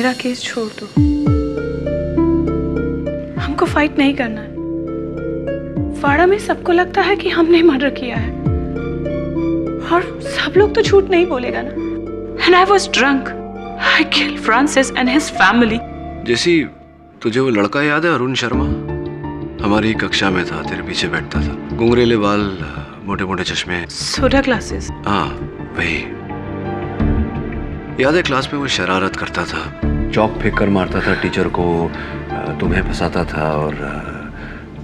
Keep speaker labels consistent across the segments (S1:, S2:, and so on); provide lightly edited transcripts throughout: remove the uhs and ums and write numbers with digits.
S1: मेरा केस छोड़ दो, हमको फाइट नहीं करना है। वाड़ा में सबको लगता है कि हमने मर्डर किया है, और सब लोग तो झूठ नहीं बोलेगा ना। And I was drunk. I killed Francis and his family.
S2: जैसी तुझे वो लड़का याद है, अरुण शर्मा? हमारी कक्षा में था, तेरे पीछे बैठता था, घुंघरेले बाल, मोटे मोटे चश्मे,
S1: सोडा ग्लासेस।
S2: हाँ वही। याद है क्लास में वो शरारत करता था, चौक फेंक कर मारता था टीचर को, तुम्हें फंसाता था और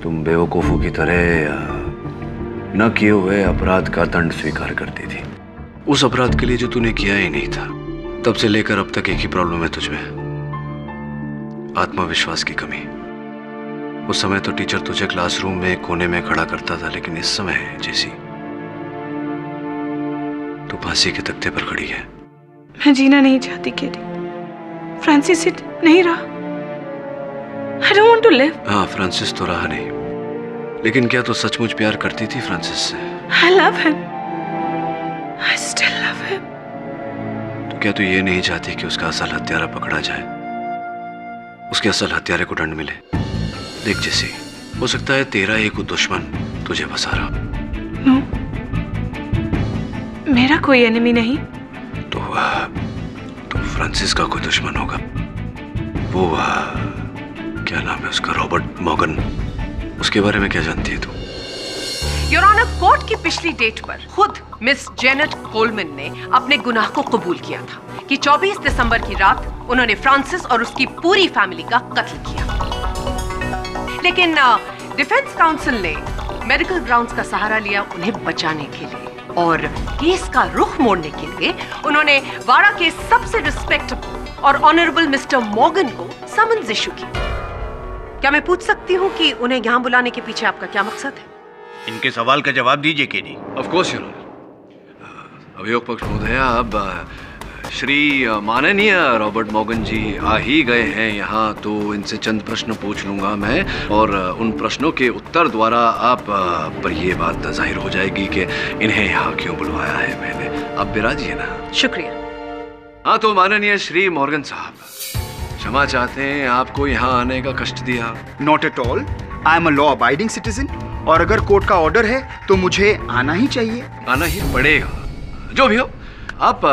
S2: तुम बेवकूफों की तरह न किए हुए अपराध का दंड स्वीकार करती थी। उस अपराध के लिए जो तूने किया ही नहीं था। तब से लेकर अब तक एक ही प्रॉब्लम है तुझमें, आत्मविश्वास की कमी। उस समय तो टीचर तुझे क्लासरूम में कोने में खड़ा करता था, लेकिन इस समय जैसी तू फांसी के तख्ते पर खड़ी है।
S1: मैं जीना नहीं चाहती केडी, फ्रांसिस नहीं रहा। I don't want to live.
S2: हाँ, फ्रांसिस तो रहा नहीं, लेकिन क्या तू सचमुच प्यार करती थी फ्रांसिस से?
S1: I love him. I still love him.
S2: तो क्या तू ये नहीं चाहती कि उसका असल हत्यारा पकड़ा जाए, उसके असल हत्यारे को दंड मिले? देख जैसी, हो सकता है तेरा एक दुश्मन तुझे फंसा रहा।
S1: No. मेरा कोई एनिमी नहीं।
S2: तो फ्रांसिस का कोई दुश्मन होगा। वो क्या नाम है उसका, रॉबर्ट मॉर्गन, उसके बारे में क्या जानती है तू?
S3: योर ऑनर, कोर्ट की पिछली डेट पर खुद मिस जेनेट कोलमैन ने अपने गुनाह को कबूल किया था कि 24 दिसंबर की रात उन्होंने फ्रांसिस और उसकी पूरी फैमिली का कत्ल किया। लेकिन डिफेंस काउंसिल ने मेडिकल ग्राउंड्स का सहारा लिया उन्हें बचाने के लिए, और केस का रुख मोड़ने के लिए उन्होंने वाड़ा के सबसे रिस्पेक्टेबल और ऑनरेबल मिस्टर मॉर्गन को समन्स इशू की। क्या मैं पूछ सकती हूँ कि उन्हें यहाँ बुलाने के पीछे आपका क्या मकसद है?
S4: इनके सवाल का जवाब दीजिए KD.
S2: Of course your honour. अभियोग पक्ष महोदया, अब श्री माननीय रॉबर्ट मॉर्गन जी आ ही गए हैं यहाँ, तो इनसे चंद प्रश्न पूछ लूंगा मैं, और उन प्रश्नों के उत्तर द्वारा आप पर ये बात जाहिर हो जाएगी कि इन्हें यहाँ क्यों बुलवाया है मैंने। आप बिराजिए ना।
S3: शुक्रिया।
S2: हाँ, तो माननीय श्री मॉर्गन साहब, क्षमा चाहते हैं आपको यहाँ आने का कष्ट दिया।
S5: Not at all, I am a law abiding citizen, और अगर कोर्ट का ऑर्डर है तो मुझे आना ही चाहिए।
S2: आना ही पड़ेगा, जो भी हो। आप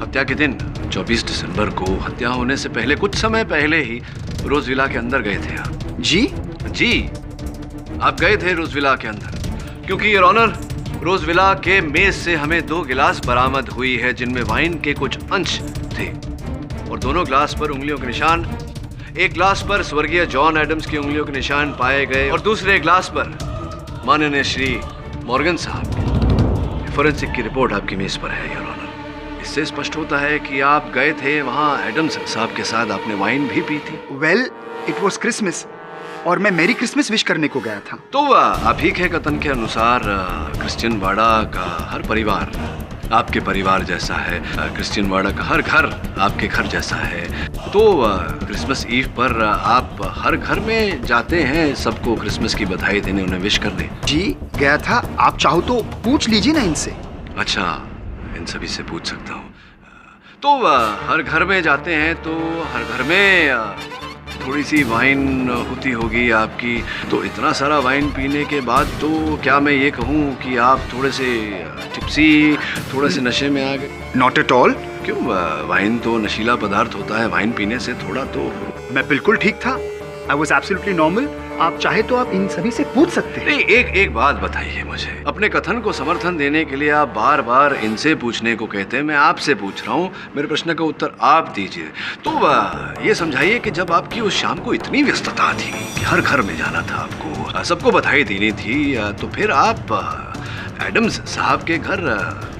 S2: हत्या के दिन 24 दिसंबर को हत्या होने से पहले कुछ समय पहले ही रोज विला के अंदर गए थे आप?
S5: जी,
S2: आप गए थे रोज विला के अंदर, क्योंकि योर ऑनर, रोज विला के मेज से हमें 2 गिलास बरामद हुई है जिनमें वाइन के कुछ अंश थे, और दोनों ग्लास पर उंगलियों के निशान। एक ग्लास पर स्वर्गीय जॉन एडम्स की उंगलियों के निशान पाए गए, और दूसरे ग्लास पर माननीय श्री मॉर्गन साहब। फोरेंसिक की रिपोर्ट आपकी मेज पर है योर ऑनर। इससे स्पष्ट होता है कि आप गए थे वहाँ एडम्स साहब के साथ, आपने वाइन भी पी थी।
S5: वेल, इट वॉज क्रिसमस, और मैं मेरी क्रिसमस विश करने को गया था।
S2: तो आप ही के कथन के अनुसार क्रिश्चियन वाड़ा का हर परिवार आपके परिवार जैसा है, क्रिश्चियन वाड़ा का हर घर आपके घर जैसा है, तो क्रिसमस ईव पर आप हर घर में जाते हैं सबको क्रिसमस की बधाई देने, उन्हें विश करने?
S5: जी, गया था। आप चाहो तो पूछ लीजिए ना इनसे।
S2: अच्छा, इन सभी से पूछ सकता हूँ। तो हर घर में जाते हैं तो हर घर में थोड़ी सी वाइन होती होगी आपकी, तो इतना सारा वाइन पीने के बाद तो क्या मैं ये कहूँ कि आप थोड़े से टिप्सी, थोड़े से नशे में आ गए?
S5: Not at all.
S2: क्यों, वाइन तो नशीला पदार्थ होता है, वाइन पीने से थोड़ा तो।
S5: मैं बिल्कुल ठीक था। I was absolutely normal. आप चाहे तो आप इन सभी से पूछ सकते हैं।
S2: नहीं, एक बात बताइए मुझे। अपने कथन को समर्थन देने के लिए आप बार बार इनसे पूछने को कहते हैं, मैं आपसे पूछ रहा हूँ, मेरे प्रश्न का उत्तर आप दीजिए। तो ये समझाइए कि जब आपकी उस शाम को इतनी व्यस्तता थी कि हर घर में जाना था आपको, सबको बधाई देनी थी, तो फिर आप एडम्स साहब के घर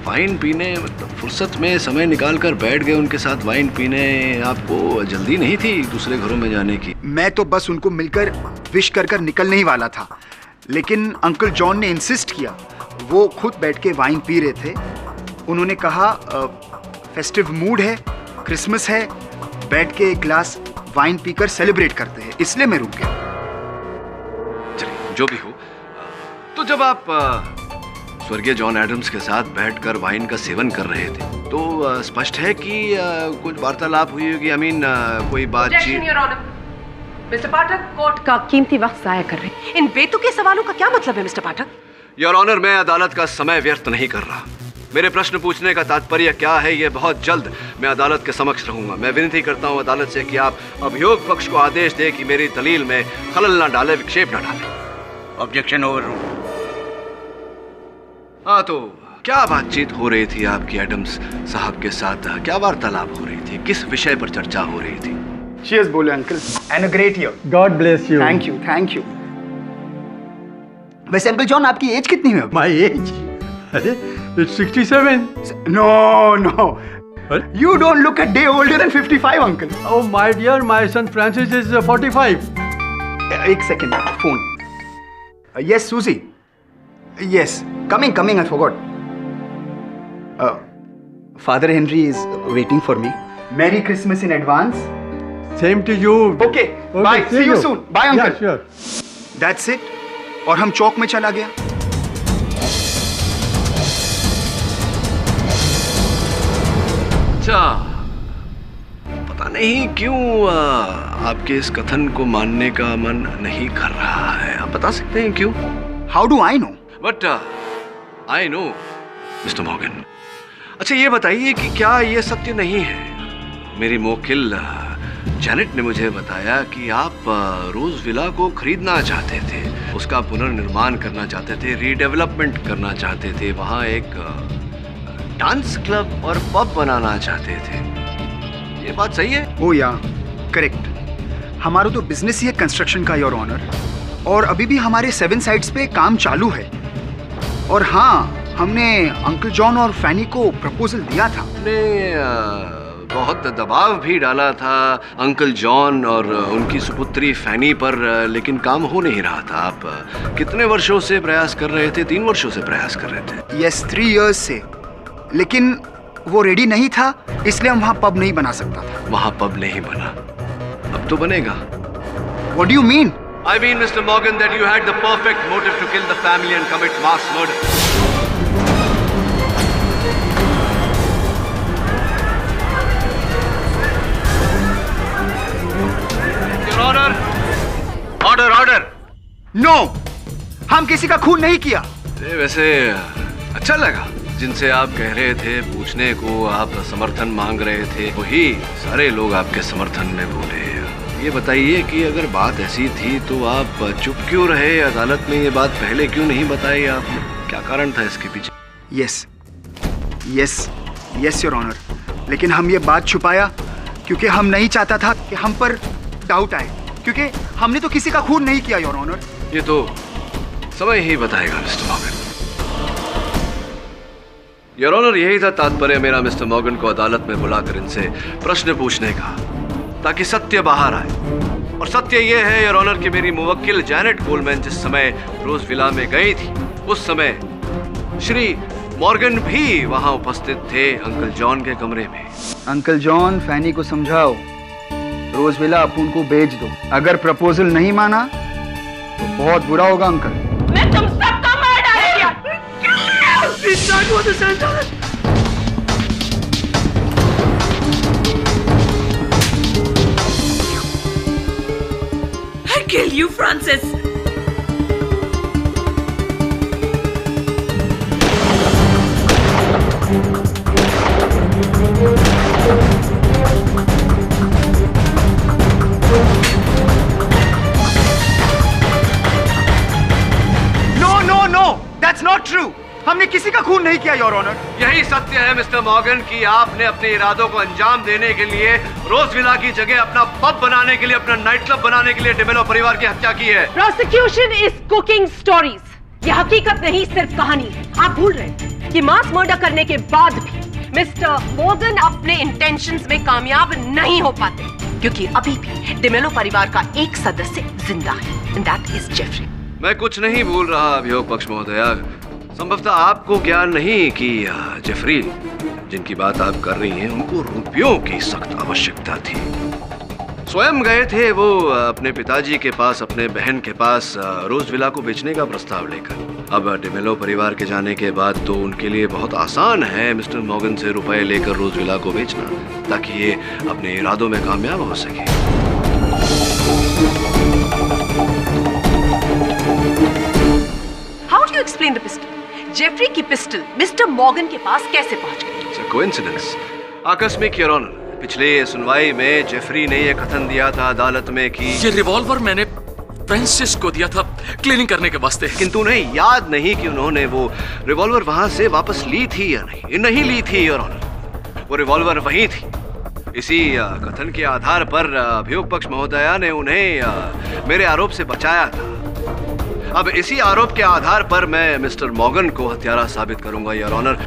S2: वाइन पीने, मतलब फुर्सत में समय निकाल कर बैठ गए उनके साथ वाइन पीने? आपको जल्दी नहीं थी दूसरे घरों में जाने की?
S5: मैं तो बस उनको मिलकर विश कर निकलने ही वाला था, लेकिन अंकल जॉन ने इंसिस्ट किया। वो खुद बैठ के वाइन पी रहे थे। उन्होंने कहा फेस्टिव मूड है, क्रिसमस है, बैठ के एक ग्लास वाइन पीकर सेलिब्रेट करते हैं, इसलिए मैं रुक गया।
S2: चलिए, जो भी हो, तो जब आप स्वर्गीय जॉन एडम्स के साथ बैठकर वाइन का सेवन कर रहे थे, तो स्पष्ट है कि कुछ वार्तालाप हुई होगी। आई मीन कोई बातचीत।
S3: मिस्टर पाठक कोर्ट का कीमती वक्त जाया कर रहे हैं। इन बेतुके सवालों का क्या मतलब है मिस्टर पाठक?
S2: योर ऑनर, मैं अदालत का समय व्यर्थ नहीं कर रहा। मेरे प्रश्न पूछने का तात्पर्य क्या है, ये बहुत जल्द मैं अदालत के समक्ष रहूंगा। मैं विनती करता हूं अदालत से कि आप अभियोग पक्ष को आदेश दे कि मेरी दलील में खलल ना डाले, विक्षेप ना डाले।
S4: Objection overruled.
S2: हाँ, तो क्या बातचीत हो रही थी आपकी एडम्स साहब के साथ? क्या वार्तालाप हो रही थी? किस विषय पर चर्चा हो रही थी?
S5: Cheers बोले uncle, and a great year.
S6: God bless you.
S5: Thank you, thank you. वैसे अंकल जॉन, आपकी एज कितनी है?
S6: My age? It's 67.
S5: No, no.
S6: What?
S5: You don't look a day older than 55, uncle.
S6: Oh my dear, my son Francis is 45.
S5: एक second, phone. Yes, Susie. Yes, coming, I forgot. Father Henry is waiting for me. Merry Christmas in advance.
S6: Same to you.
S5: Okay, bye. See you soon. Bye, uncle.
S6: Yeah, sure.
S5: That's it. और हम चौक में चला गया।
S2: अच्छा, पता नहीं क्यों आपके इस कथन को मानने का मन नहीं कर रहा है। आप बता सकते हैं क्यों?
S5: How do I know?
S2: But I know mister Morgan. अच्छा, ये बताइए कि क्या ये सत्य नहीं है? मेरी मोकिल जैनेट ने मुझे बताया कि आप रोज विला को खरीदना चाहते थे, उसका पुनर्निर्माण करना चाहते थे, रीडेवलपमेंट करना चाहते थे, वहाँ एक डांस क्लब और पब बनाना चाहते थे। ये बात सही है?
S5: Oh yeah, correct. हमारा तो बिजनेस ही है कंस्ट्रक्शन का, योर ऑनर, और अभी भी हमारे 7 साइट्स पे काम चालू है। और हाँ, हमने अंकल जॉन और फैनी को प्रपोजल दिया था।
S2: ने बहुत दबाव भी डाला था अंकल जॉन और उनकी सुपुत्री फैनी पर, लेकिन काम हो नहीं रहा था। आप कितने वर्षों से प्रयास कर रहे थे? 3 वर्षों से प्रयास कर रहे थे।
S5: यस, 3 years से, लेकिन वो रेडी नहीं था, इसलिए हम वहाँ पब नहीं बना सकता था।
S2: वहाँ पब नहीं बना, अब तो बनेगा।
S5: What do you mean?
S2: I mean, Mr. Morgan, that you had the perfect motive to kill the family and commit mass murder. Your Honor, order, order.
S5: No, हम किसी का खून नहीं किया।
S2: वैसे अच्छा लगा, जिनसे आप कह रहे थे पूछने को, आप समर्थन मांग रहे थे, वही सारे लोग आपके समर्थन में बोले। ये बताइए कि अगर बात ऐसी थी तो आप चुप क्यों रहे? अदालत में ये बात पहले क्यों नहीं बताई आपने? क्या कारण था इसके पीछे? यस योर ऑनर, लेकिन हम ये बात छुपाया क्योंकि हम नहीं चाहता था कि हम पर डाउट आए, क्योंकि हमने तो किसी का खून नहीं किया योर ऑनर। ये तो समय ही बताएगा मिस्टर मॉर्गन। योर ऑनर, यही था तात्पर्य मेरा मिस्टर मॉर्गन को अदालत में बुलाकर इनसे प्रश्न पूछने का, ताकि सत्य बाहर आए। और सत्य ये है योर ऑनर कि मेरी मुवक्किल जैनेट कोलमैन जिस समय रोज विला में गई थी, उस समय श्री मॉर्गन भी वहां उपस्थित थे अंकल जॉन के कमरे में।
S5: अंकल जॉन, फैनी को समझाओ, रोज विला अपुन को बेच दो। अगर प्रपोजल नहीं माना तो बहुत बुरा होगा अंकल।
S3: मैं तुम सबका मार डालूंगा।
S1: I kill you, Francis.
S5: No, that's not true. हमने किसी का खून नहीं किया योर ऑनर।
S2: यही सत्य है मिस्टर मॉर्गन कि आपने अपने इरादों को अंजाम देने के लिए रोज विला की जगह अपना पब बनाने के लिए, अपना नाइट क्लब बनाने के लिए डिमेलो परिवार की हत्या की है।
S3: Prosecution is cooking stories. ये हकीकत नहीं, सिर्फ कहानी है। आप भूल रहे हैं कि मास मर्डर करने के बाद भी मिस्टर मॉर्गन अपने इंटेंशंस में कामयाब नहीं हो पाते, क्योंकि अभी भी डिमेलो परिवार का एक सदस्य जिंदा है, एंड दैट इज जेफरी।
S2: मैं कुछ नहीं भूल रहा अभियोग पक्ष महोदया। संभवतः आपको ज्ञान नहीं कि जेफरी जिनकी बात आप कर रही हैं, उनको रुपयों की सख्त आवश्यकता थी। स्वयं गए थे वो अपने पिताजी के पास, अपने बहन के पास रोज विला को बेचने का प्रस्ताव लेकर। अब डिमेलो परिवार के जाने के बाद तो उनके लिए बहुत आसान है मिस्टर मॉर्गन से रुपए लेकर रोज विला को बेचना, ताकि ये अपने इरादों में कामयाब हो सके।
S3: How do you explain the pistol? Jeffrey की पिस्टल मिस्टर मॉर्गन के पास कैसे पहुंच गई?
S2: It's a coincidence. आकस्मिक योर ऑनर। पिछले सुनवाई में जेफरी ने यह कथन दिया था अदालत में कि
S7: ये रिवॉल्वर मैंने फ्रांसिस को दिया था क्लीनिंग करने के वास्ते,
S2: किंतु उन्हें याद नहीं कि उन्होंने वो रिवॉल्वर वहां से वापस ली थी या नहीं। नहीं ली थी योर ऑनर, वो रिवॉल्वर वहीं थी। इसी कथन के आधार पर अभियोग पक्ष महोदया ने उन्हें मेरे आरोप से बचाया था। अब इसी आरोप के आधार पर मैं मिस्टर मॉर्गन को हत्यारा साबित करूंगा योर ऑनर।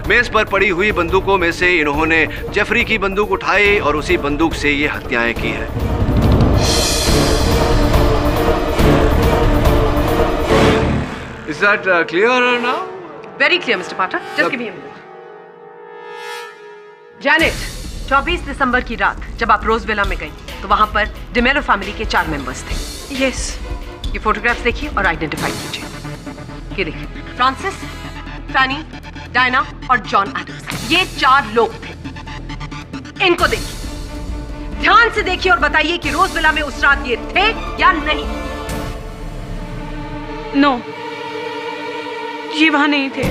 S2: मेज पर पड़ी हुई बंदूकों में से इन्होंने जेफरी की बंदूक उठाई और उसी बंदूक से ये हत्याएं की है। Is that clear now?
S3: Very clear, Mr. Potter. Just give me a minute. Janet, 24 दिसंबर की रात जब आप रोज विला में गई तो वहां पर डिमेलो फैमिली के 4 मेंबर्स थे।
S1: यस।
S3: ये फोटोग्राफ्स देखिए और आइडेंटिफाई कीजिए। ये देखिए, फ्रांसिस, फैनी, डायना और जॉन एडम्स, ये 4 लोग थे। इनको देखिए, ध्यान से देखिए और बताइए कि रोज विला में उस रात ये थे या नहीं।
S1: नो, ये वहां नहीं थे।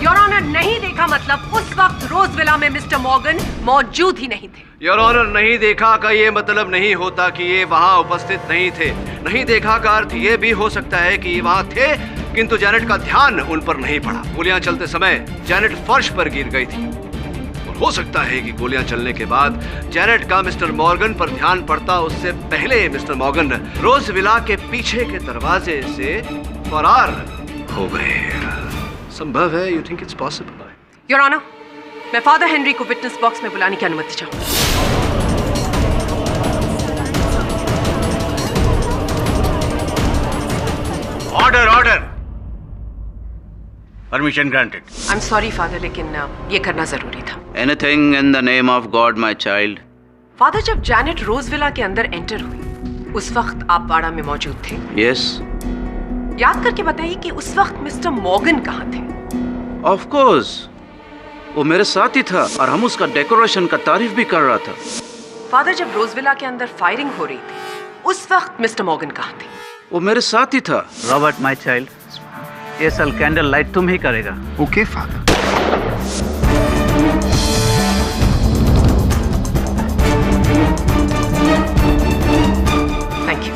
S3: योर ऑनर, नहीं देखा मतलब उस वक्त रोज विला में मिस्टर मॉर्गन मौजूद ही नहीं थे।
S2: योर ऑनर, नहीं देखा का ये मतलब नहीं होता कि ये वहां उपस्थित नहीं थे। नहीं देखा का अर्थ ये भी हो सकता है कि ये वहां थे, किंतु जैनेट का ध्यान उन पर नहीं पड़ा। गोलियां चलते समय जैनेट फर्श पर गिर गई थी और हो सकता है कि गोलियां चलने के बाद जैनेट का मिस्टर मॉर्गन पर ध्यान पड़ता उससे पहले मिस्टर मॉर्गन रोज विला के पीछे के दरवाजे से फरार हो गए। संभव है? You think it's possible?
S3: Your honour, मैं फादर हेनरी को विटनेस बॉक्स में बुलाने की अनुमति चाहूंगा।
S4: Order order. Permission granted.
S3: I am sorry father, लेकिन ये करना जरूरी था।
S4: Anything in the name of God my child.
S3: Father, जब जैनेट रोज विला के अंदर एंटर हुई उस वक्त आप बाड़ा में मौजूद थे?
S4: यस।
S3: याद करके बताइए कि उस वक्त मिस्टर मॉर्गन कहाँ थे?
S4: ऑफ कोर्स, वो मेरे साथ ही था और हम उसका डेकोरेशन का तारीफ भी कर रहा था।
S3: फादर, जब रोज विला के अंदर फायरिंग हो रही थी उस वक्त मिस्टर मॉर्गन कहाँ थे?
S4: वो मेरे साथ ही था।
S8: रॉबर्ट माय चाइल्ड, ये साल कैंडल लाइट तुम ही करेगा।
S5: Okay father.
S3: Thank you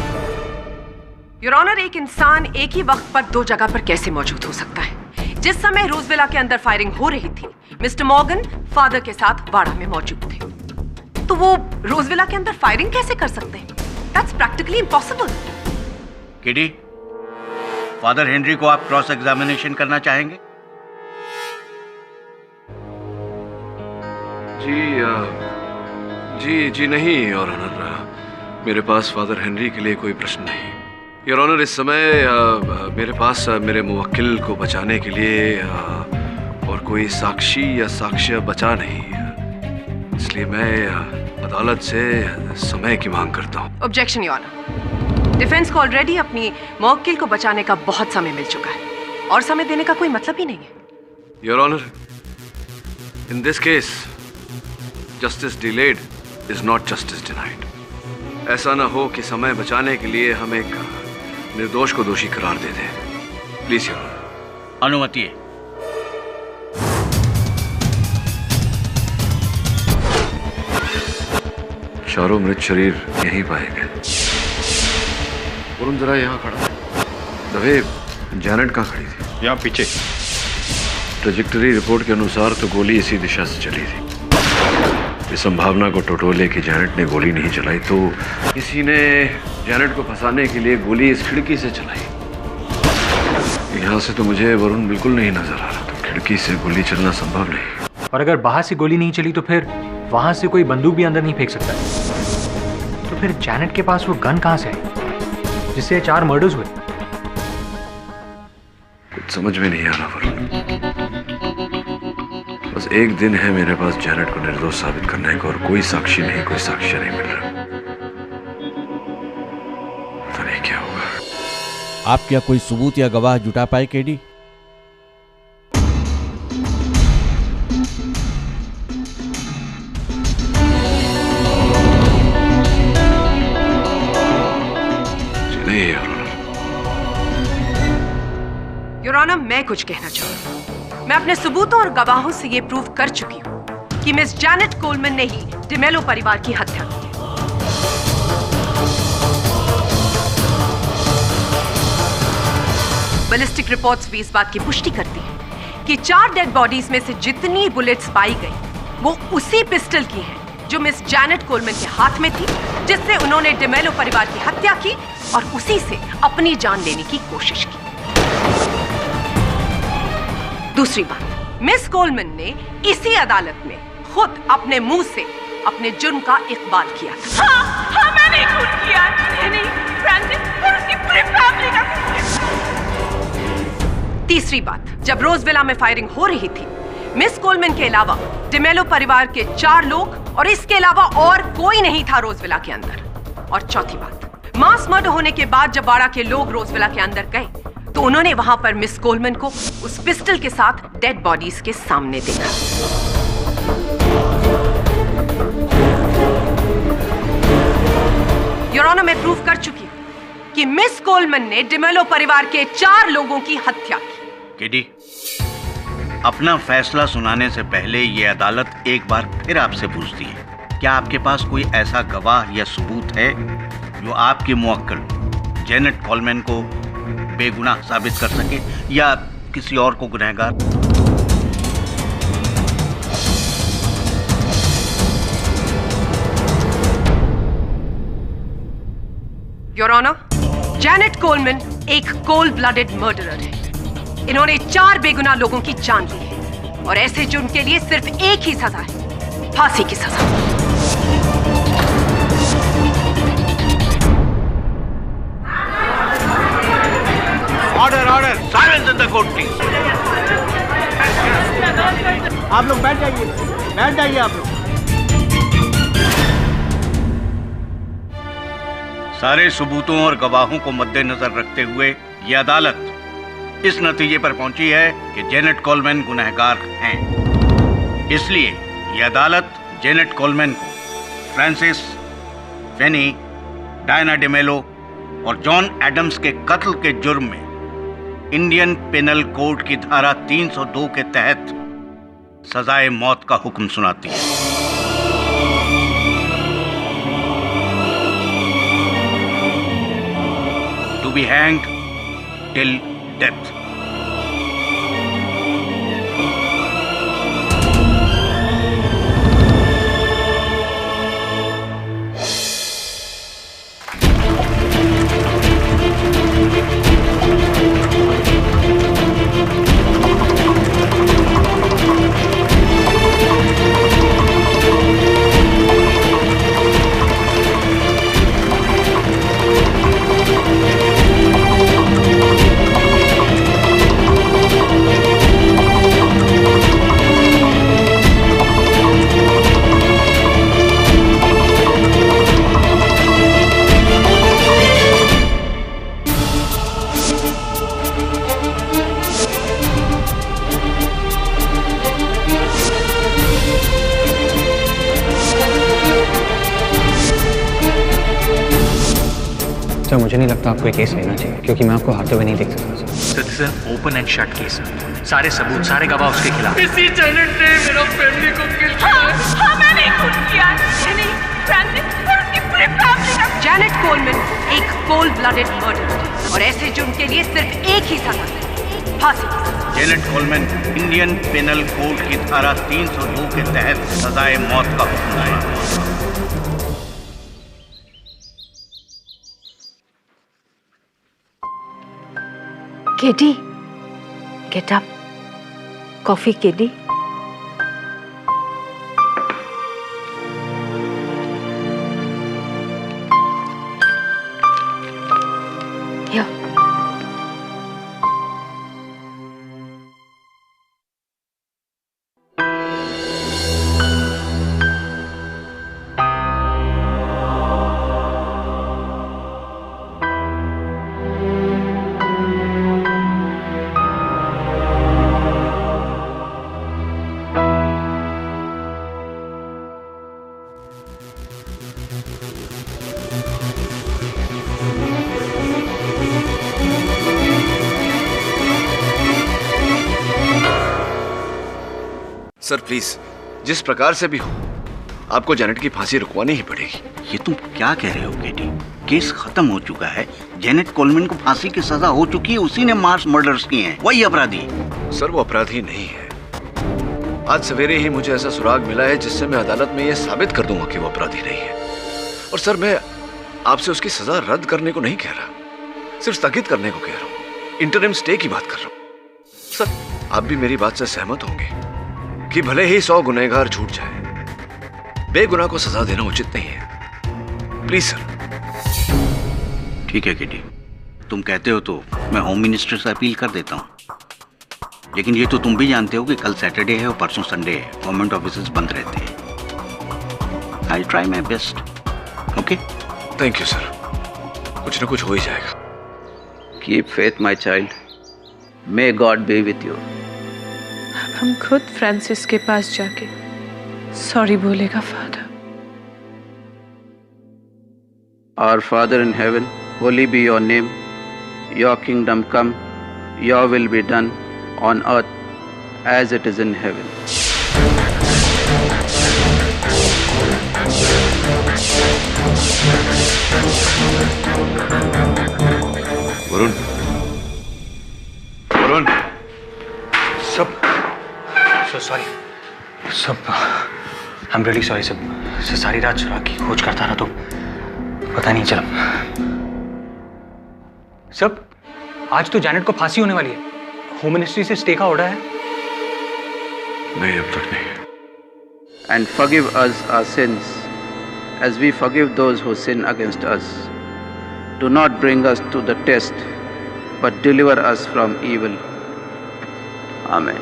S3: your honour. एक इंसान एक ही वक्त पर 2 जगह पर कैसे मौजूद हो सकता है? जिस समय रोज विला के अंदर फायरिंग हो रही थी मिस्टर मॉर्गन फादर के साथ बाड़ा में मौजूद थे, तो वो रोज विला के अंदर फायरिंग कैसे कर सकते हैं? That's practically impossible.
S4: किडी, फादर हेनरी को आप क्रॉस एग्जामिनेशन करना चाहेंगे?
S2: जी नहीं योर ऑनर, मेरे पास फादर हेनरी के लिए कोई प्रश्न नहीं। योर ऑनर, इस समय मेरे पास मेरे मुवक्किल को बचाने के लिए और कोई साक्षी या साक्ष्य बचा नहीं, इसलिए मैं अदालत से समय की मांग करता हूँ।
S3: Objection your honour. डिफेंस को ऑलरेडी अपनी मुवक्किल को बचाने का बहुत समय मिल चुका है और समय देने का कोई मतलब ही नहीं है।
S2: Your honour, in this case justice delayed is not justice denied. ऐसा ना हो कि समय बचाने के लिए हम एक निर्दोष को दोषी करार दे दें। Please your honour.
S4: अनुमति है।
S2: चारों मृत शरीर यहीं पाए गए। वरुण जरा यहाँ खड़ा। दवे, जैनेट कहाँ खड़ी थी?
S6: यहाँ पीछे।
S2: ट्रेजेक्टरी रिपोर्ट के अनुसार तो गोली इसी दिशा से चली थी। इस संभावना को टटोले कि जैनेट ने गोली नहीं चलाई तो किसी ने जैनेट को फंसाने के लिए गोली इस खिड़की से चलाई। यहाँ से तो मुझे वरुण बिल्कुल नहीं नजर आ रहा, तो खिड़की से गोली चलना संभव नहीं।
S9: और अगर बाहर से गोली नहीं चली तो फिर वहां से कोई बंदूक भी अंदर नहीं फेंक सकता। तो फिर जैनेट के पास वो गन कहां से आई जिससे 4 मर्डर्स हुए?
S2: कुछ समझ में नहीं आ रहा वरुण। बस एक दिन है मेरे पास जेनेट को निर्दोष साबित करने का, और कोई साक्षी नहीं, कोई साक्ष्य नहीं मिल रहा। पता नहीं क्या होगा।
S10: आप क्या कोई सबूत या गवाह जुटा पाए केडी?
S3: योर ऑनर, मैं कुछ कहना चाहूंगा। मैं अपने सबूतों और गवाहों से यह प्रूव कर चुकी हूं कि मिस जेनेट कोलमैन ने ही डिमेलो परिवार की हत्या की है। बैलिस्टिक रिपोर्ट्स भी इस बात की पुष्टि करती हैं कि 4 डेड बॉडीज में से जितनी बुलेट्स पाई गई वो उसी पिस्टल की हैं जो मिस जेनेट कोलमैन के हाथ में थी, जिससे उन्होंने डिमेलो परिवार की हत्या की और उसी से अपनी जान लेने की कोशिश की। दूसरी बात, मिस कोलमैन ने इसी अदालत में खुद अपने मुंह से अपने जुर्म का इकबाल किया था।
S1: हाँ, मैंने खून किया। नहीं, फ्रांसिस और उसकी पूरी फैमिली का खून किया।
S3: तीसरी बात, जब रोजविला में फायरिंग हो रही थी, मिस कोलमैन के अलावा डिमेलो परिवार के 4 लोग और इसके अलावा और कोई नहीं था रोजविला के अंदर। और चौथी बात, मास मर्डर होने के बाद जब बाड़ा के लोग रोजविला के अंदर गए तो उन्होंने वहां पर मिस कोलमैन को उस पिस्टल के साथ डेड बॉडीज के सामने देखा। योर ऑनर, मैं प्रूव कर चुकी हूं कि मिस कोलमैन ने डिमेलो परिवार के 4 लोगों की हत्या की।
S8: केडी, अपना फैसला सुनाने से पहले ये अदालत एक बार फिर आपसे पूछती है, क्या आपके पास कोई ऐसा गवाह या सबूत है जो आपकी मुवक्किल जेनेट कोलमैन को बेगुनाह साबित कर सके या किसी और को गुनहगार?
S3: योर ऑनर, जेनेट कोलमैन एक कोल्ड ब्लडेड मर्डरर है। इन्होंने 4 बेगुनाह लोगों की जान ली है और ऐसे जुर्म के लिए सिर्फ एक ही सजा है, फांसी की सजा।
S8: Order, order, silence in the court please.
S6: आप लोग बैठ जाइए आप लोग।
S8: सारे सबूतों और गवाहों को मद्देनजर रखते हुए यह अदालत इस नतीजे पर पहुंची है कि जेनेट कोलमैन गुनहगार हैं। इसलिए यह अदालत जेनेट कोलमैन को फ्रांसिस, फेनी, डायना डिमेलो और जॉन एडम्स के कत्ल के जुर्म में इंडियन पेनल कोड की धारा 302 के तहत सजाए मौत का हुक्म सुनाती है। To be hanged till death.
S9: Sir, मुझे नहीं लगता आपको ये केस लेना चाहिए, क्योंकि मैं आपको हारते हुए नहीं देख सकता। Sir, this is open and shut case. सारे सबूत, सारे गवाह उसके खिलाफ।
S7: इसी जेनेट ने मेरा फैमिली को किल किया।
S1: हाँ, मैंने खून किया। नहीं, फ्रांसिस और उसकी पूरी फैमिली का।
S3: जेनेट कोलमैन एक कोल्ड ब्लडेड मर्डरर और ऐसे जुर्म के लिए सिर्फ एक ही सजा है, फांसी।
S8: Janet Coleman Indian penal code की धारा 302 के तहत सजाए मौत का हुक्म है।
S3: KD, get up. Coffee KD.
S2: Sir please, जिस प्रकार से भी हो आपको जेनेट की फांसी रुकवानी ही पड़ेगी।
S8: ये तुम क्या कह रहे हो केटी? केस खत्म हो चुका है, जेनेट कोलमैन को फांसी की सजा हो चुकी है, उसी ने मास मर्डर्स किए हैं, वही अपराधी।
S2: सर वो अपराधी नहीं है। आज सवेरे ही मुझे ऐसा सुराग मिला है जिससे मैं अदालत में यह साबित कर दूंगा कि वो अपराधी नहीं है। और सर मैं आपसे उसकी सजा रद्द करने को नहीं कह रहा, सिर्फ स्थगित करने को कह रहा हूं, इंटरिम स्टे की बात कर रहा हूं। सर आप भी मेरी बात से सहमत होंगे कि भले ही 100 गुनहगार छूट जाए, बेगुनाह को सजा देना उचित नहीं है। Please sir.
S8: ठीक है केटी, तुम कहते हो तो मैं होम मिनिस्टर से अपील कर देता हूँ, लेकिन ये तो तुम भी जानते हो कि कल सैटरडे है और परसों संडे है, गवर्नमेंट ऑफिसेज बंद रहते हैं। I try my best. Okay,
S2: thank you sir, कुछ ना कुछ हो ही जाएगा।
S4: Keep faith my child, may God B with you.
S1: हम खुद फ्रांसिस के पास जाके सॉरी बोलेगा father.
S4: Our Father in heaven, holy be your name. Your kingdom come, your will be done on earth as it is in heaven.
S2: Varun, Varun,
S9: सब sorry सब, I am really sorry सब। सारी रात सुराग की खोज करता रहा तो पता नहीं चला। सब आज तो जेनेट को फांसी होने वाली है, होम मिनिस्ट्री से स्टे का ऑर्डर है।
S2: नहीं अब तक नहीं।
S4: And forgive us our sins as we forgive those who sin against us. Do not bring us to the test, but deliver us from evil. Amen.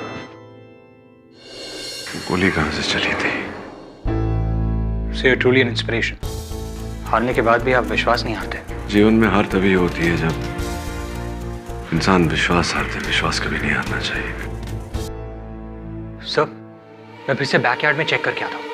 S2: गोली कहां से चली थी?
S9: So you're truly an inspiration. हारने के बाद भी आप विश्वास नहीं हारते।
S2: जीवन में हार तभी होती है जब इंसान विश्वास हारते। विश्वास कभी नहीं हारना चाहिए।
S9: सर मैं फिर से बैकयार्ड में चेक करके आता हूँ।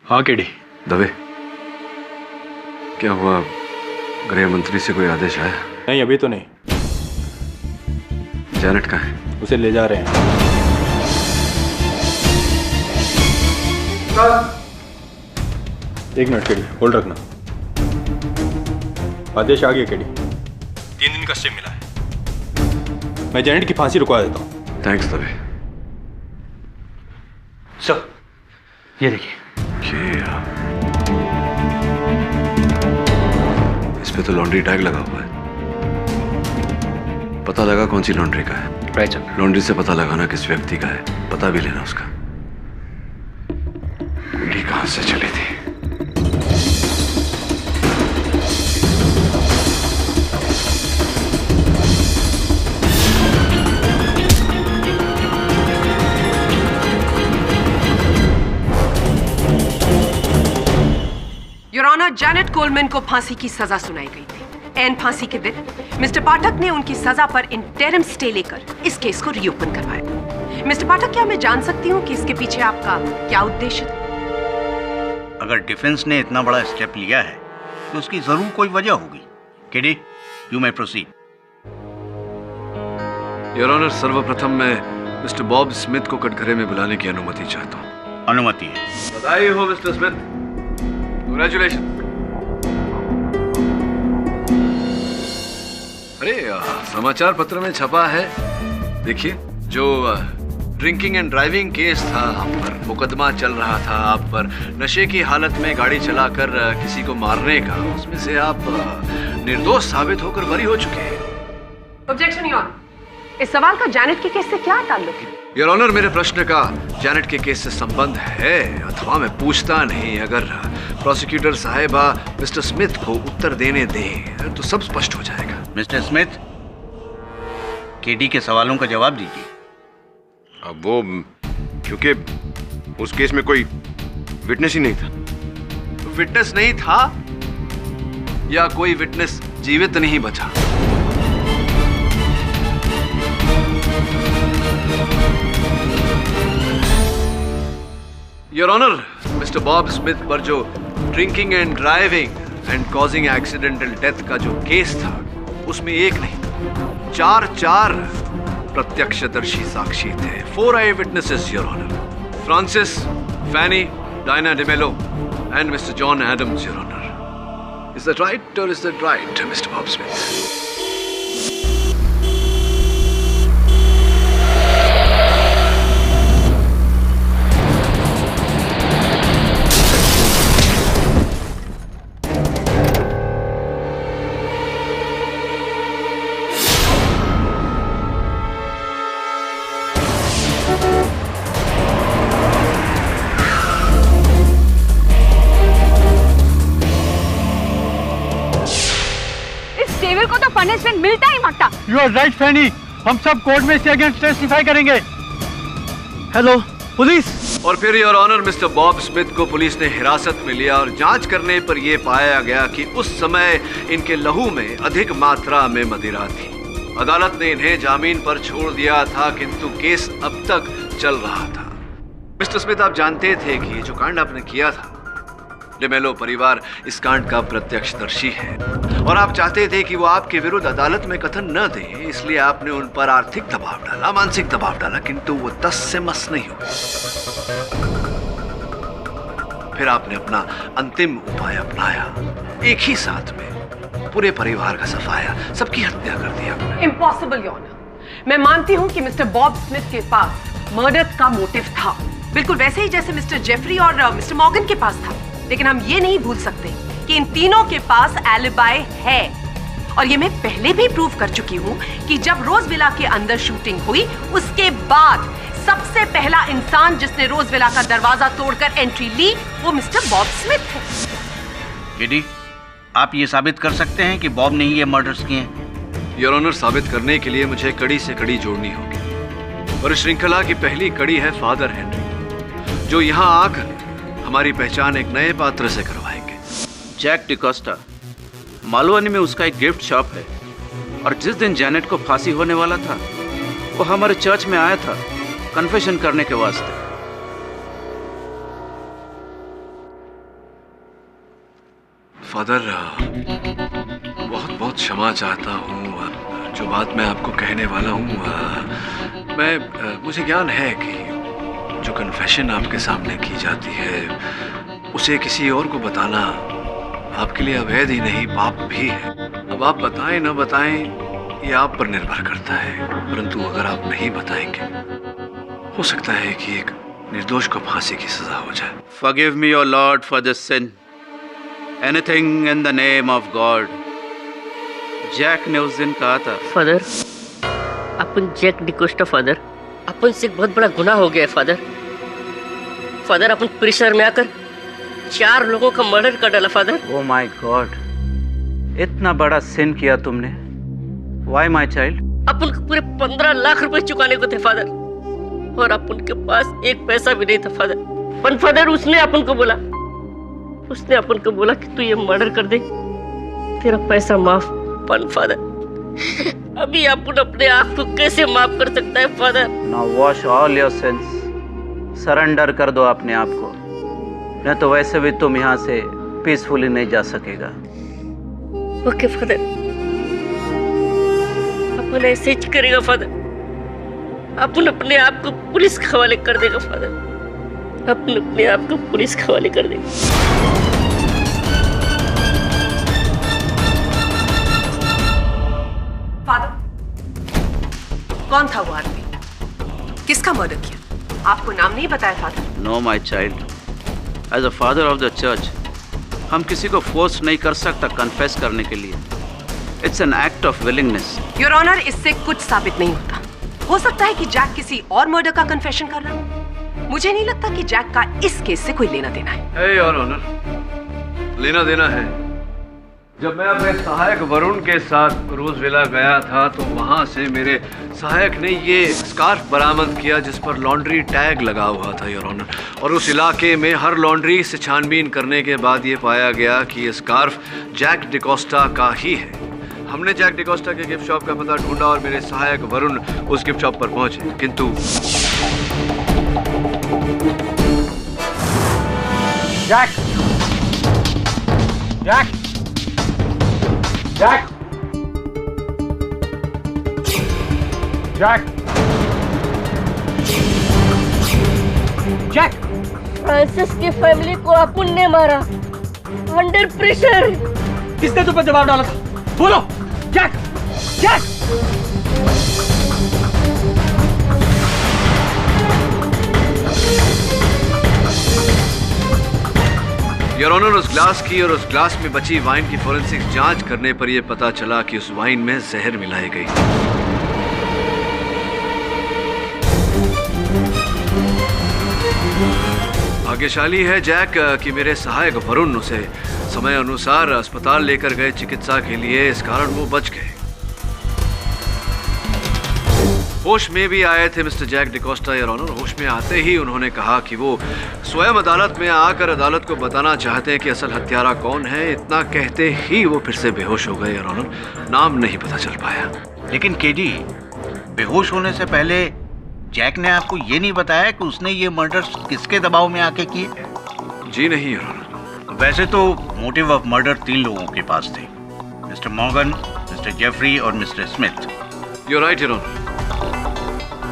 S7: हाँ केडी।
S2: दवे, क्या हुआ? गृह मंत्री से कोई आदेश आया?
S6: नहीं अभी तो नहीं।
S2: जेनेट कहाँ है?
S6: उसे ले जा रहे हैं। एक मिनट केडी, होल्ड रखना। आदेश आ गया केडी, 3 दिन का स्टे मिला है। मैं जेनेट की फांसी रुकवा देता हूँ।
S2: थैंक्स दवे।
S9: सर ये देखिए।
S2: इस पे तो लॉन्ड्री टैग लगा हुआ है। पता लगा कौन सी लॉन्ड्री का है?
S9: Right sir.
S2: लॉन्ड्री से पता लगाना किस व्यक्ति का है, पता भी लेना उसका। गोली कहां से चली थी?
S3: योर ऑनर, जेनेट कोलमैन को फांसी की सजा सुनाई गई थी। एन फांसी के दिन मिस्टर पाठक ने उनकी सजा पर इंटरिम स्टे लेकर इस केस को रीओपन करवाया। मिस्टर पाठक, क्या मैं जान सकती हूँ कि इसके पीछे आपका क्या उद्देश्य था?
S8: अगर डिफेंस ने इतना बड़ा स्टेप लिया है तो उसकी जरूर कोई वजह होगी। KD, you may proceed.
S2: Your honour, सर्वप्रथम मैं मिस्टर बॉब स्मिथ को कटघरे में बुलाने की अनुमति चाहता हूँ।
S8: अनुमति है।
S2: बधाई हो मिस्टर स्मिथ, कांग्रेचुलेशन। अरे समाचार पत्र में छपा है, देखिए, जो ड्रिंकिंग एंड ड्राइविंग केस था, आप पर मुकदमा चल रहा था, आप पर नशे की हालत में गाड़ी चलाकर किसी को मारने का, उसमें से आप निर्दोष साबित होकर बरी हो चुके हैं।
S3: Objection your. इस सवाल का जैनेट के केस से क्या ताल्लुक है?
S2: योर ऑनर, मेरे प्रश्न का जैनेट के केस से संबंध है अथवा मैं पूछता नहीं। अगर प्रोसिक्यूटर साहिबा मिस्टर स्मिथ को उत्तर देने दें तो सब स्पष्ट हो जाएगा।
S8: मिस्टर स्मिथ, केडी के सवालों का जवाब दीजिए।
S6: अब वो क्योंकि उस केस में कोई विटनेस ही नहीं था।
S2: विटनेस नहीं था या कोई विटनेस जीवित नहीं बचा? Your honour, mister Bob Smith पर जो drinking and driving and causing accidental death का जो केस था उसमें एक नहीं चार प्रत्यक्षदर्शी साक्षी थे। 4 eye witnesses your honour. Francis, Fanny, Diana D'Mello and mister John Adams your honour. Is that right और is that right mister Bob Smith?
S1: को तो पनिशमेंट मिलता ही मटता।
S11: यू आर राइट फैनी, हम सब कोर्ट में इसके अगेंस्ट टेस्टिफाई करेंगे। Hello police.
S2: और फिर your honour, mister Bob Smith को पुलिस ने हिरासत में लिया और जांच करने पर यह पाया गया कि उस समय इनके लहू में अधिक मात्रा में मदिरा थी। अदालत ने इन्हें जामीन पर छोड़ दिया था, किंतु केस अब तक चल रहा था। मिस्टर स्मिथ, आप जानते थे कि जो कांड आपने किया था, डिमेलो परिवार इस कांड का प्रत्यक्षदर्शी है और आप चाहते थे कि वो आपके विरुद्ध अदालत में कथन न दे, इसलिए आपने उन पर आर्थिक दबाव डाला, मानसिक दबाव डाला, किंतु वो 10 से मस नहीं हुआ। फिर आपने अपना अंतिम उपाय अपनाया, एक ही साथ में पूरे परिवार का सफाया, सबकी हत्या कर दिया।
S3: Impossible your honour. मैं मानती हूं कि मिस्टर बॉब स्मिथ के पास मर्डर का मोटिव था, बिल्कुल वैसे ही जैसे मिस्टर जेफरी और मिस्टर मॉर्गन के पास था। लेकिन हम ये नहीं भूल सकते कि इन तीनों के पास एलिबाई है और ये मैं पहले भी प्रूव कर चुकी हूँ कि जब रोज विला के अंदर शूटिंग हुई उसके बाद सबसे पहला इंसान जिसने रोज विला का दरवाजा तोड़कर एंट्री ली वो मिस्टर बॉब स्मिथ है।
S8: केडी, आप ये साबित कर सकते हैं कि बॉब ने ही ये मर्डर्स किए हैं?
S2: योर ऑनर, साबित करने के लिए मुझे कड़ी से कड़ी जोड़नी होगी और श्रृंखला की पहली कड़ी है फादर हेनरी, जो यहाँ आकर हमारी पहचान एक नए पात्र से करवाएंगे।
S4: जैक डिकोस्टा, मालवानी में उसका एक गिफ्ट शॉप है और जिस दिन जैनेट को फांसी होने वाला था वो हमारे चर्च में आया था कन्फेशन करने के वास्ते।
S2: फादर, बहुत बहुत क्षमा चाहता हूँ, जो बात मैं आपको कहने वाला हूँ, मुझे ज्ञान है कि जो कन्फेशन आपके सामने की जाती है उसे किसी और को बताना आपके लिए अवैध ही नहीं पाप भी है। अब आप बताएं न बताएं ये आप पर निर्भर करता है, परंतु अगर आप नहीं बताएंगे हो सकता है कि एक निर्दोष को फांसी की सजा हो जाए।
S4: Forgive me, O Lord, for this sin. Anything in the name of God. Jack ने उस दिन कहा था,
S12: फादर, अपन जैक डिकोस्टा फादर, अपन से एक बहुत बड़ा गुनाह हो गया है फादर। फादर, अपन परिसर में आकर 4 लोगों का मर्डर कर डाला फादर।
S4: Oh my God, इतना बड़ा सिन किया तुमने। Why my child?
S12: अपन को पूरे 15 लाख रुपए चुकाने को थे फादर और अपन के पास एक पैसा भी नहीं था फादर। पर फादर, उसने अपन को बोला कि तू ये मर्डर कर दे, तेरा पैसा माफ। पर फादर, अभी अपन अपने आप को कैसे माफ कर सकता है father?
S4: Now wash all your sins. Surrender कर दो अपने आप को, नहीं तो वैसे भी तुम यहाँ से पीसफुली नहीं जा सकेगा।
S12: ओके फादर, अपन ऐसे ही करेगा फादर। अपन अपने आप को पुलिस के हवाले कर देगा फादर। अपन अपने आप को पुलिस के हवाले कर देगा।
S3: फादर, कौन था वो आदमी? किसका मर्डर किया? आपको नाम नहीं बताया father?
S4: No my child, as a father of the church हम किसी को फोर्स नहीं कर सकता कन्फेस करने के लिए। It's an act of willingness.
S3: Your honour, इससे कुछ साबित नहीं होता। हो सकता है कि जैक किसी और मर्डर का कन्फेशन कर रहा हो। मुझे नहीं लगता कि जैक का इस केस से कोई लेना देना है।
S2: है योर ऑनर, लेना देना है। जब मैं अपने सहायक वरुण के साथ रोज विला गया था तो वहां से मेरे सहायक ने ये स्कार्फ बरामद किया जिस पर लॉन्ड्री टैग लगा हुआ था योर ऑनर। और उस इलाके में हर लॉन्ड्री से छानबीन करने के बाद ये पाया गया कि ये स्कार्फ जैक डिकोस्टा का ही है। हमने जैक डिकोस्टा के गिफ्ट शॉप का पता ढूंढा और मेरे सहायक वरुण उस गिफ्ट शॉप पर पहुंचे, किंतु
S11: Jack Jack Jack Jack Jack
S12: Francis की फैमिली को अपुन ने मारा अंडर प्रेशर।
S11: किसने तुम पर दबाव डाला था? बोलो जैक जैक।
S2: योर ऑनर, उस ग्लास की और उस ग्लास में बची वाइन की फोरेंसिक जांच करने पर यह पता चला कि उस वाइन में जहर मिलाई गई। भाग्यशाली है जैक कि मेरे सहायक वरुण उसे समय अनुसार अस्पताल लेकर गए चिकित्सा के लिए, इस कारण वो बच गए। होश में भी आए थे mister Jack D'Costa your honour. होश में आते ही उन्होंने कहा कि वो स्वयं अदालत में आकर अदालत को बताना चाहते हैं कि असल हत्यारा कौन है। इतना कहते ही वो फिर से बेहोश हो गए योर ऑनर। नाम नहीं पता चल पाया।
S8: लेकिन केडी, बेहोश होने से पहले जैक ने आपको ये नहीं बताया कि उसने ये मर्डर किसके दबाव में आके किए?
S2: जी नहीं योर ऑनर।
S8: वैसे तो मोटिव ऑफ मर्डर 3 लोगों के पास थे, मिस्टर मॉर्गन, मिस्टर जेफरी और mister Smith.
S2: You right your honour.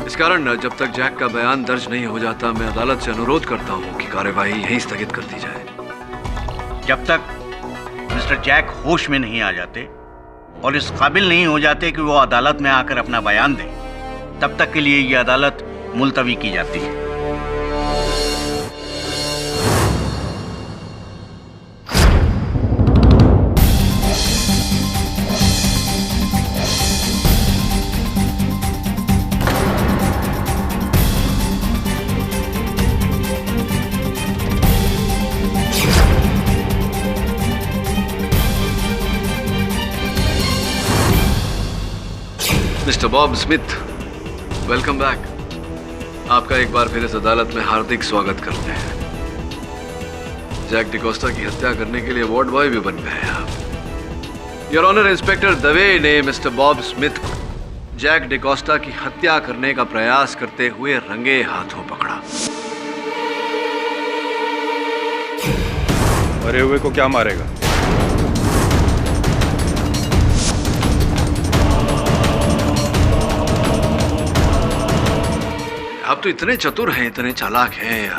S2: इस कारण जब तक जैक का बयान दर्ज नहीं हो जाता मैं अदालत से अनुरोध करता हूं कि कार्यवाही यहीं स्थगित कर दी जाए।
S8: जब तक मिस्टर जैक होश में नहीं आ जाते और इस काबिल नहीं हो जाते कि वो अदालत में आकर अपना बयान दें, तब तक के लिए ये अदालत मुलतवी की जाती है।
S2: Mister Bob Smith, welcome back. आपका एक बार फिर इस अदालत में हार्दिक स्वागत करते हैं। जैक डिकोस्टा की हत्या करने के लिए वार्ड बॉय भी बन गए आप। योर ऑनर, इंस्पेक्टर दवे ने मिस्टर बॉब स्मिथ को जैक डिकोस्टा की हत्या करने का प्रयास करते हुए रंगे हाथों पकड़ा।
S6: मरे हुए को क्या मारेगा?
S2: आप तो इतने चतुर हैं, इतने चालाक हैं।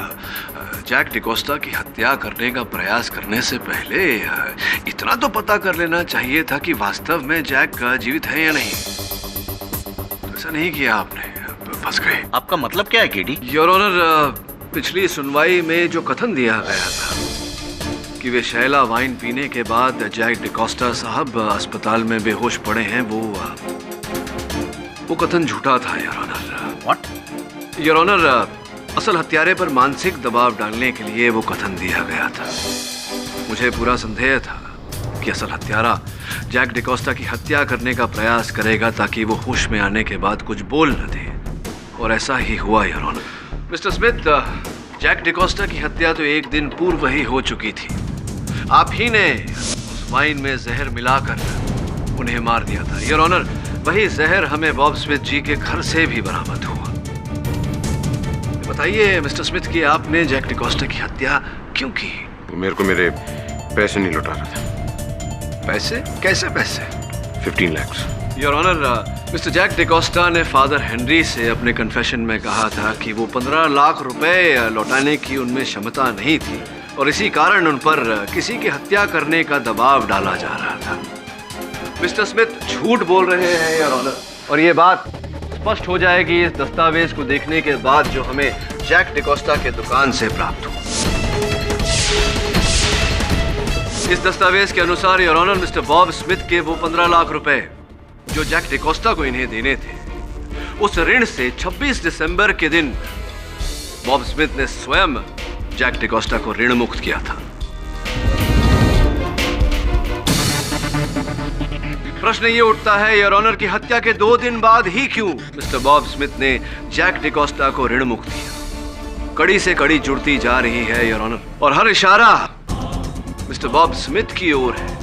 S2: जैक डिकोस्टा की हत्या करने का प्रयास करने से पहले इतना तो पता कर लेना चाहिए था कि वास्तव में जैक जीवित है या नहीं। तो ऐसा नहीं किया आपने, फंस गए।
S8: आपका मतलब क्या है केडी?
S2: योर ऑनर, पिछली सुनवाई में जो कथन दिया गया था कि वे शैला वाइन पीने के बाद जैक डिकोस्टा साहब अस्पताल में बेहोश पड़े हैं, वो कथन झूठा था your honour.
S8: What?
S2: Your honour, असल हत्यारे पर मानसिक दबाव डालने के लिए वो कथन दिया गया था। मुझे पूरा संदेह था कि असल हत्यारा जैक डिकोस्टा की हत्या करने का प्रयास करेगा ताकि वो होश में आने के बाद कुछ बोल न दे, और ऐसा ही हुआ your honour. Mister Smith, Jack D'Costa की हत्या तो एक दिन पूर्व ही हो चुकी थी। आप ही ने उस वाइन में जहर मिलाकर उन्हें मार दिया था योर ऑनर। वही जहर हमें बॉब स्मिथ जी के घर से भी बरामद हुआ। बताइए मिस्टर स्मिथ कि आपने जैक डिकोस्टा की हत्या क्यों की?
S6: वो मेरे को मेरे पैसे नहीं लौटा रहा था।
S2: पैसे? कैसे पैसे?
S6: 15 lakh.
S2: Your honour, mister Jack D'Costa ने फादर हेनरी से अपने कन्फेशन में कहा था कि वो 15 लाख रुपए लौटाने की उनमें क्षमता नहीं थी और इसी कारण उन पर किसी की हत्या करने का दबाव डाला जा रहा था। मिस्टर स्मिथ झूठ बोल रहे हैं योर ऑनर, और ये बात स्पष्ट हो जाएगी इस दस्तावेज को देखने के बाद जो हमें जैक डिकोस्टा के दुकान से प्राप्त हुआ। इस दस्तावेज के अनुसार your honour, mister Bob Smith के वो 15 लाख रुपए जो जैक डिकोस्टा को इन्हें देने थे, उस ऋण से 26 दिसंबर के दिन बॉब स्मिथ ने स्वयं जैक डिकोस्टा को ऋण मुक्त किया था। प्रश्न ये उठता है, योर ऑनर, की हत्या के 2 दिन बाद ही क्यों मिस्टर बॉब स्मिथ ने जैक डिकोस्टा को ऋण मुक्त किया? कड़ी से कड़ी जुड़ती जा रही है योर ऑनर, और हर इशारा मिस्टर बॉब स्मिथ की ओर है।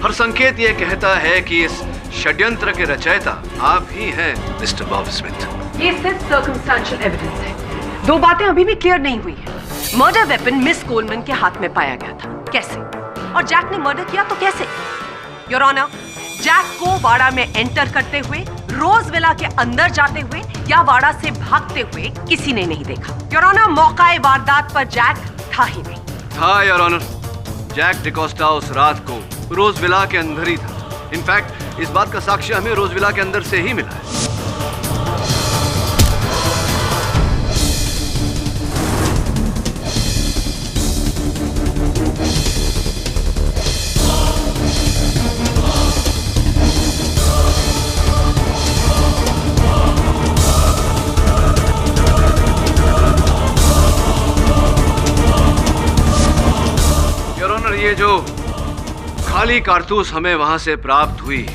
S2: हर संकेत यह कहता है कि इस षड्यंत्र के रचयिता आप ही हैं मिस्टर बॉब स्मिथ।
S3: ये सिर्फ सर्कमस्टेंशियल एविडेंस है। 2 बातें अभी भी क्लियर नहीं हुई है। मर्डर वेपन मिस कोलमैन के हाथ में पाया गया था, कैसे? और जैक ने मर्डर किया तो कैसे? योर ऑनर, जैक को वाड़ा में एंटर करते हुए, रोज विला के अंदर जाते हुए या वाड़ा से भागते हुए किसी ने नहीं देखा। योर ऑनर, मौकाए वारदात पर जैक था ही नहीं।
S2: था योर ऑनर, जैक डिकोस्टा उस रात को रोज विला के अंदर ही था। इनफैक्ट इस बात का साक्ष्य हमें रोज विला के अंदर से ही मिला है। ये जो खाली कारतूस हमें वहां से प्राप्त हुई,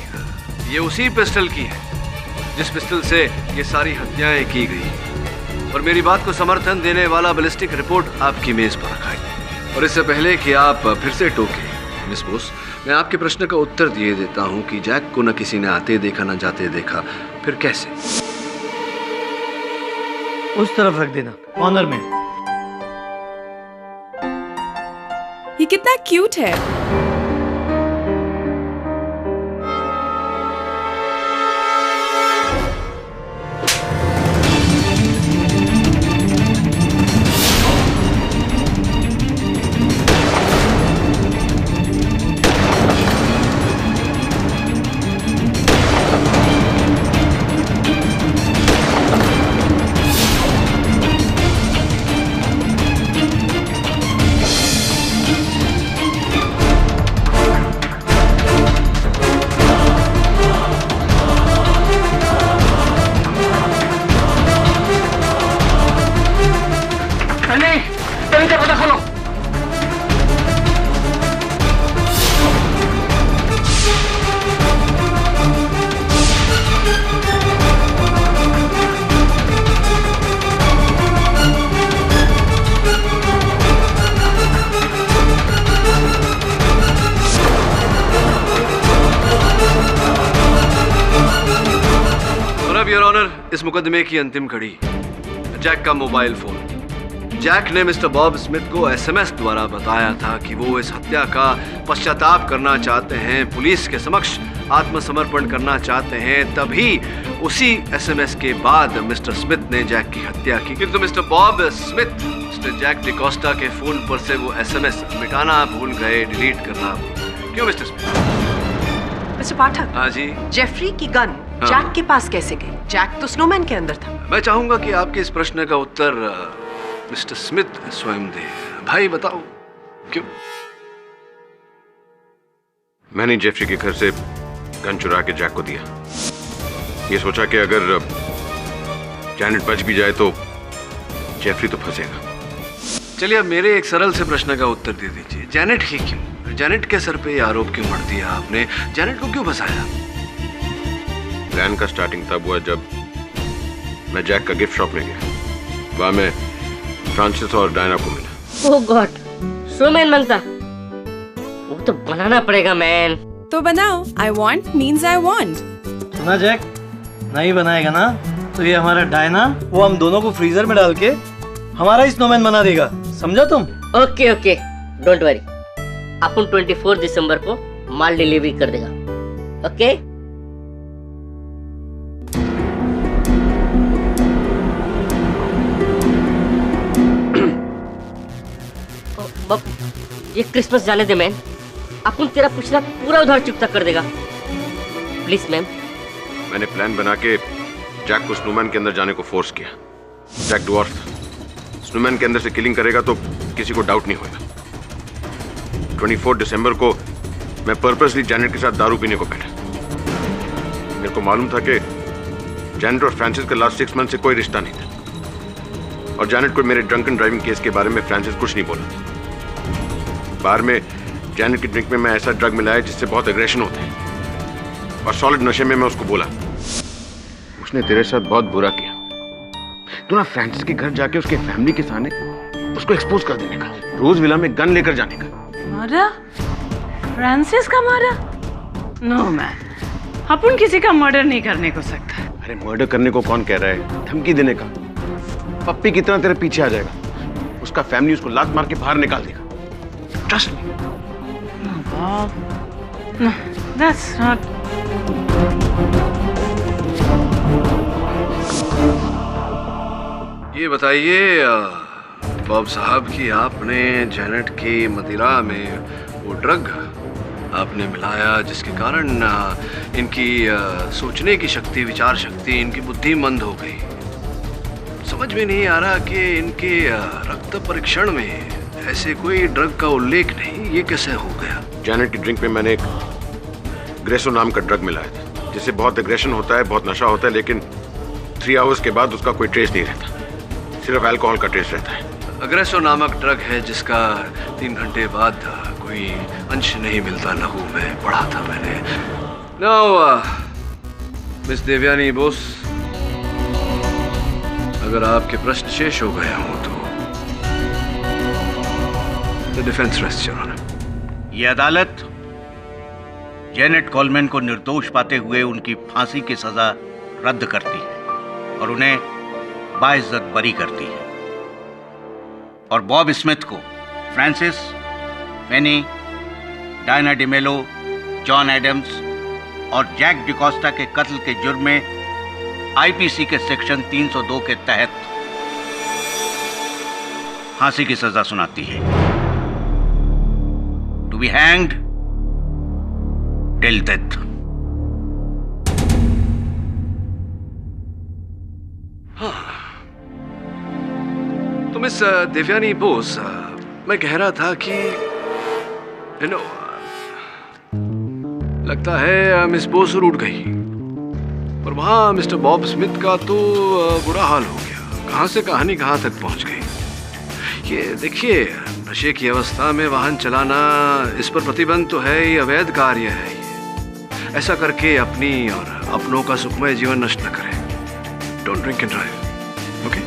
S2: ये उसी पिस्टल की है जिस पिस्टल से ये सारी हत्याएं की गई। और मेरी बात को समर्थन देने वाला बैलिस्टिक रिपोर्ट आपकी मेज पर रखा है। और इससे पहले कि आप फिर से टोके मिस बोस, मैं आपके प्रश्न का उत्तर दिए देता हूं कि जैक को न किसी ने आते देखा न जाते देखा, फिर कैसे?
S11: उस तरफ रख देना, कॉर्नर में।
S13: ये कितना क्यूट है।
S2: इस मुकदमे की अंतिम कड़ी, जैक का मोबाइल फोन। जैक ने मिस्टर बॉब स्मिथ को एसएमएस द्वारा बताया था कि वो इस हत्या का पश्चाताप करना चाहते हैं, पुलिस के समक्ष आत्मसमर्पण करना चाहते हैं। तभी उसी एसएमएस के बाद मिस्टर स्मिथ ने जैक की हत्या की। किंतु mister Bob Smith mister Jack D'Costa के फोन पर से वो एसएमएस मिटाना भूल गए, डिलीट करना। क्यों मिस्टर स्मिथ?
S3: मिस्टर पाठक,
S2: हाँ जी।
S3: जेफरी की गन जैक के पास कैसे गई? जैक तो स्नोमैन के अंदर था।
S2: मैं चाहूंगा कि आपके इस प्रश्न का उत्तर मिस्टर स्मिथ स्वयं दे। भाई बताओ क्यों?
S14: मैंने जेफरी के घर से गन चुरा के जैक को दिया। ये सोचा कि अगर जैनेट बच भी जाए तो जेफरी तो फंसेगा।
S2: चलिए अब मेरे एक सरल से प्रश्न का उत्तर दे दीजिए। जैनेट ही क्यों? जैनेट के सर पे आरोप क्यों मढ़ दिया आपने? जैनेट को क्यों फंसाया?
S14: प्लान का स्टार्टिंग तब हुआ जब मैं जैक का गिफ्ट शॉप में गया। वहां मैं फ्रांसिस और डायना को मिला।
S12: ओह गॉड, स्नोमैन बनता? वो तो बनाना पड़ेगा मैन।
S13: तो बनाओ। I want means I want।
S11: सुना जैक, नहीं बनाएगा ना तो ये हमारा डायना, वो हम दोनों को फ्रीजर में डाल के हमारा ही स्नोमैन बना देगा, समझा तुम?
S12: Okay okay, don't worry. अपन 24 दिसंबर को माल डिलीवरी कर देगा। ओके? ये क्रिसमस जाने दे मैम, अपन तेरा पिछला पूरा उधार चुकता कर देगा, प्लीज मैम।
S14: मैंने प्लान बना के जैक को स्नोमैन के अंदर जाने को फोर्स किया। जैक ड्वार्फ स्नोमैन के अंदर से किलिंग करेगा तो किसी को डाउट नहीं होगा। 24 दिसंबर को मैं पर्पसली जैनेट के साथ दारू पीने को बैठा। मेरे को मालूम था कि जैनेट और फ्रांसिस का लास्ट 6 मंथ से कोई रिश्ता नहीं था। और जैनेट को मेरे ड्रंकन ड्राइविंग केस के बारे में फ्रांसिस कुछ नहीं बोला था। बार में जैनेट की ड्रिंक में मैं ऐसा ड्रग मिलाया जिससे बहुत एग्रेशन होता है, और सॉलिड नशे में मैं उसको बोला, उसने तेरे साथ बहुत बुरा किया। तू ना फ्रांसिस के घर जाके उसके फैमिली के सामने उसको एक्सपोज कर देने का, रोज विला में गन लेकर जाने का।
S1: मर्डर? फ्रांसिस का मर्डर? नो मैन, अपन किसी का मर्डर नहीं करने को सकता।
S14: अरे मर्डर करने को कौन कह रहा है, धमकी देने का। पप्पी की तरह तेरे पीछे आ जाएगा, उसका फैमिली उसको लात मार के बाहर निकाल देगा। Trust me.
S1: No, that's not.
S2: ये बताइए बॉब साहब कि आपने जैनेट की मदिरा में वो ड्रग आपने मिलाया जिसके कारण इनकी सोचने की शक्ति, विचार शक्ति, इनकी बुद्धि मंद हो गई। समझ में नहीं आ रहा कि इनके रक्त परीक्षण में ऐसे कोई ड्रग का उल्लेख नहीं, ये कैसे हो गया?
S14: जैनेट की ड्रिंक में मैंने एक ग्रेसो नाम का ड्रग मिलाया था, जिससे बहुत एग्रेशन होता है, बहुत नशा होता है, लेकिन 3 आवर्स के बाद उसका कोई ट्रेस नहीं रहता, सिर्फ अल्कोहल का ट्रेस रहता है।
S2: अग्रेसो नामक ड्रग है जिसका 3 घंटे बाद कोई अंश नहीं मिलता, लहू में पढ़ा था मैंने। नाउ मिस देवयानी बोस, अगर आपके प्रश्न शेष हो गए हों तो the defence rest your honour.
S8: ये अदालत जैनेट कोलमैन को निर्दोष पाते हुए उनकी फांसी की सजा रद्द करती है और उन्हें बाइज्जत बरी करती है, और बॉब स्मिथ को फ्रांसिस, फेनी, डायना डिमेलो, जॉन एडम्स और जैक डिकोस्टा के कत्ल के जुर्म में आईपीसी के सेक्शन 302 के तहत फांसी की सजा सुनाती है, to be hanged till death.
S2: तो मिस देवयानी बोस, मैं कह रहा था कि लगता है मिस बोस रूठ गई, पर वहां मिस्टर बॉब स्मिथ का तो बुरा हाल हो गया। कहां से कहानी कहां तक पहुंच गई। ये देखिए, नशे की अवस्था में वाहन चलाना, इस पर प्रतिबंध तो है, ये अवैध कार्य है। ये ऐसा करके अपनी और अपनों का सुखमय जीवन नष्ट न करें। Don't drink and drive, okay?